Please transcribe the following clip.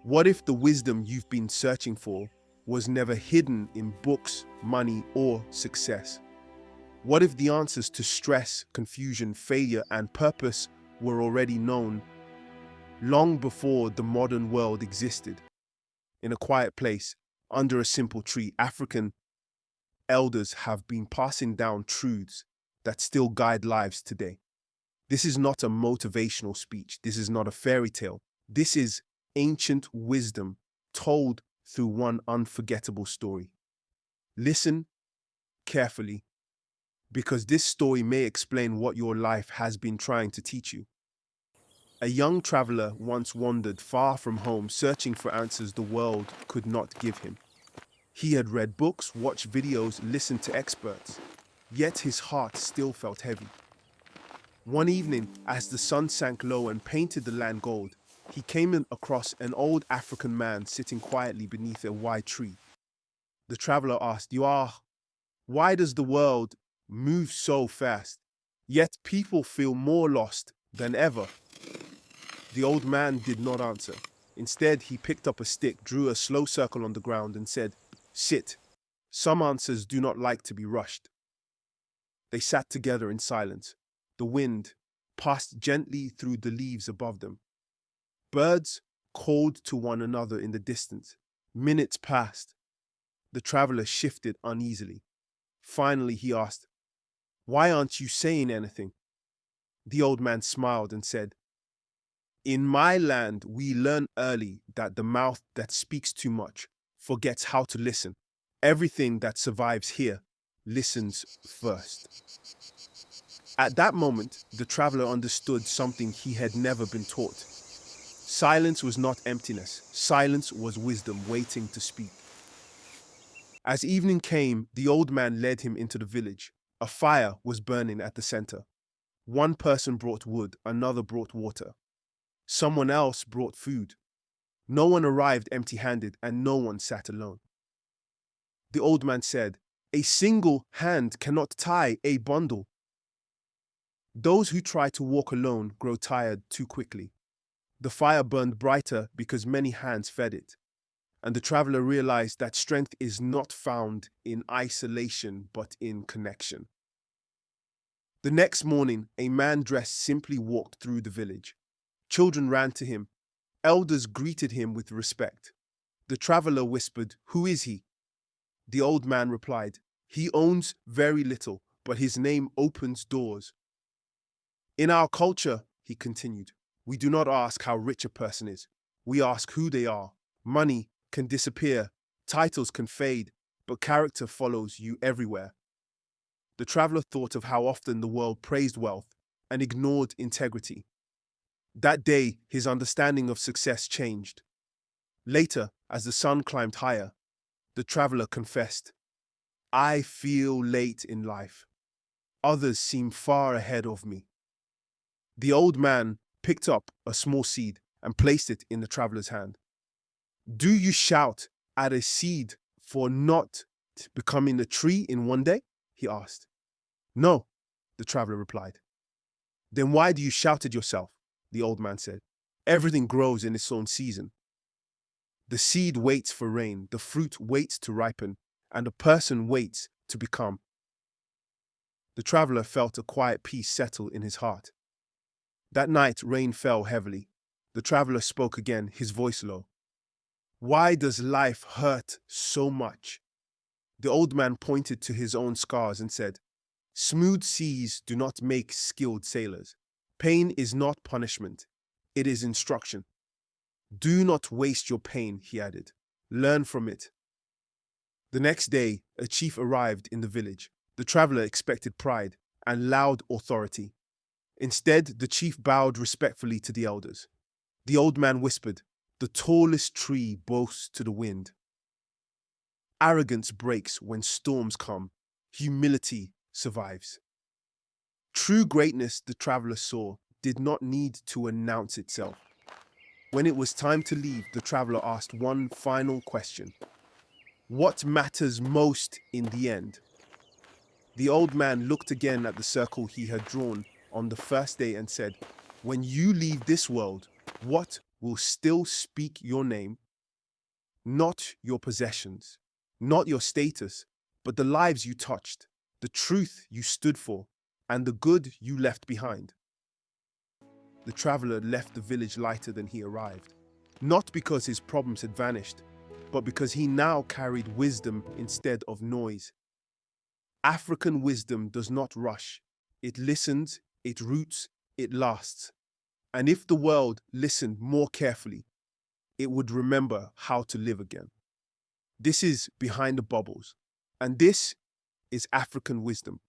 What if the wisdom you've been searching for was never hidden in books, money, or success? What if the answers to stress, confusion, failure, and purpose were already known long before the modern world existed? In a quiet place, under a simple tree, African elders have been passing down truths that still guide lives today. This is not a motivational speech. This is not a fairy tale. This is ancient wisdom told through one unforgettable story. Listen carefully, because this story may explain what your life has been trying to teach you. A young traveler once wandered far from home, searching for answers the world could not give him. He had read books, watched videos, listened to experts, yet his heart still felt heavy. One evening, as the sun sank low and painted the land gold, he came across an old African man sitting quietly beneath a wide tree. The traveler asked, why does the world move so fast, yet people feel more lost than ever?" The old man did not answer. Instead, he picked up a stick, drew a slow circle on the ground, and said, "Sit. Some answers do not like to be rushed." They sat together in silence. The wind passed gently through the leaves above them. Birds called to one another in the distance. Minutes passed. The traveler shifted uneasily. Finally, he asked, "Why aren't you saying anything?" The old man smiled and said, "In my land, we learn early that the mouth that speaks too much forgets how to listen. Everything that survives here listens first." At that moment, the traveler understood something he had never been taught. Silence was not emptiness. Silence was wisdom waiting to speak. As evening came, the old man led him into the village. A fire was burning at the center. One person brought wood, another brought water. Someone else brought food. No one arrived empty-handed, and no one sat alone. The old man said, "A single hand cannot tie a bundle. Those who try to walk alone grow tired too quickly." The fire burned brighter because many hands fed it, and the traveler realized that strength is not found in isolation but in connection. The next morning, a man dressed simply walked through the village. Children ran to him. Elders greeted him with respect. The traveler whispered, "Who is he?" The old man replied, "He owns very little, but his name opens doors." "In our culture," he continued, "we do not ask how rich a person is. We ask who they are. Money can disappear, titles can fade, but character follows you everywhere." The traveler thought of how often the world praised wealth and ignored integrity. That day, his understanding of success changed. Later, as the sun climbed higher, the traveler confessed, "I feel late in life. Others seem far ahead of me." The old man picked up a small seed and placed it in the traveler's hand. "Do you shout at a seed for not becoming a tree in one day?" he asked. "No," the traveler replied. "Then why do you shout at yourself?" the old man said. "Everything grows in its own season. The seed waits for rain, the fruit waits to ripen, and a person waits to become." The traveler felt a quiet peace settle in his heart. That night, rain fell heavily. The traveler spoke again, his voice low. "Why does life hurt so much?" The old man pointed to his own scars and said, "Smooth seas do not make skilled sailors. Pain is not punishment, it is instruction. Do not waste your pain," he added. "Learn from it." The next day, a chief arrived in the village. The traveler expected pride and loud authority. Instead, the chief bowed respectfully to the elders. The old man whispered, "The tallest tree boasts to the wind. Arrogance breaks when storms come. Humility survives." True greatness, the traveler saw, did not need to announce itself. When it was time to leave, the traveler asked one final question. "What matters most in the end?" The old man looked again at the circle he had drawn on the first day and said, "When you leave this world, what will still speak your name, not your possessions, not your status, but the lives you touched, the truth you stood for, and the good you left behind. The traveler left the village lighter than he arrived, not because his problems had vanished, but because he now carried wisdom instead of noise. African wisdom does not rush. It listens, it roots, it lasts. And if the world listened more carefully, it would remember how to live again. This is Behind the Bubbles, and this is African wisdom.